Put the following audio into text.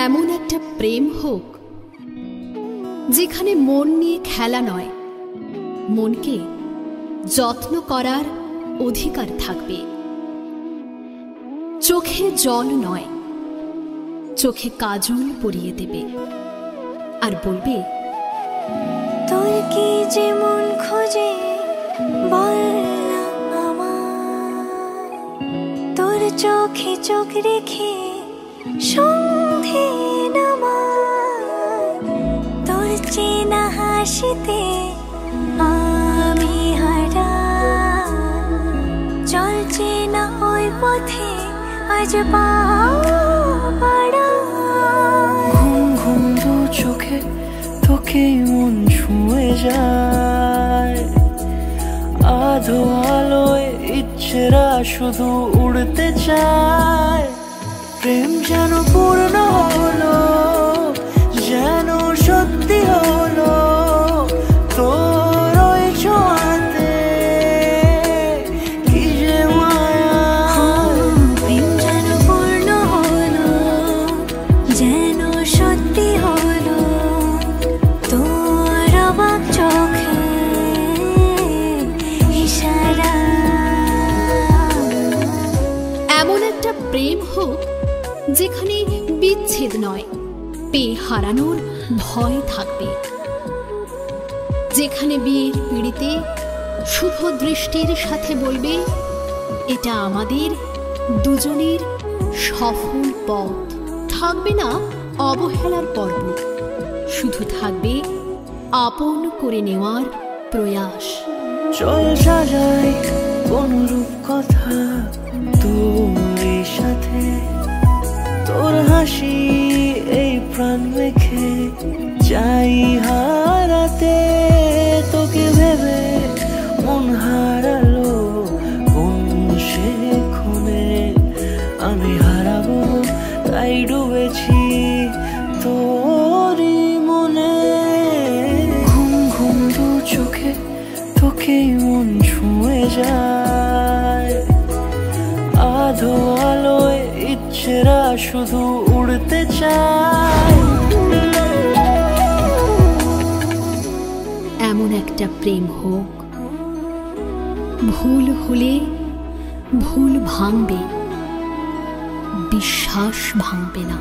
এমন একটা প্রেম হোক যেখানে মন নিয়ে খেলা নয়, মনকে যত্ন করার অধিকার থাকবে। চোখে জল নয়, চোখে কাজল পরিয়ে দেবে আর বলবে, তোর কি যে মন খোঁজে বল না আমায়, তোর চোখে চোখ রেখে সন্ধে নামায়, তোর চেনা হাসিতে আমি হারাই, চল চেনা ওই পথে আজ পা বাড়াই। ঘুম ঘুম দু চোখে তোকেই মন ছুঁয়ে যায়, আধো আলোয় ইচ্ছেরা শুধু উড়তে চায়। প্রেম যেন পূর্ণ হলো, যেন সত্যি হলো, তোর ওই ছোঁয়াতে কি যে মায়া। প্রেম যেন পূর্ণ হলো, যেন সত্যি হলো, তোর অবাক চোখে ইশারা। এমন একটা প্রেম হোক যেখানে বিচ্ছেদ নয়, পেয়ে হারানোর ভয় থাকবে, যেখানে বিয়ের পিড়িতে শুভ দৃষ্টির সাথে বলবে, এটা আমাদের দুজনের সফল পথ। থাকবে না অবহেলার পর্ব, শুধু থাকবে আপন করে নেওয়ার প্রয়াস। চল সাজাই অনুরূপ কথা তোর সাথে, তোর হাসি এই প্রাণ মেখে চাই হারাতে। তোকে ভেবে মন হারালো কোন সে ক্ষণে, আমি হারাবো তাই ডুবেছি তোরই মনে। ঘুম ঘুম দু চোখে তোকেই মন ছুঁয়ে যায়, আধো আলোয় ইচ্ছেরা শুধু উড়তে চায়। এমন একটা প্রেম হোক, ভুল হলে ভুল ভাঙবে, বিশ্বাস ভাঙবে না।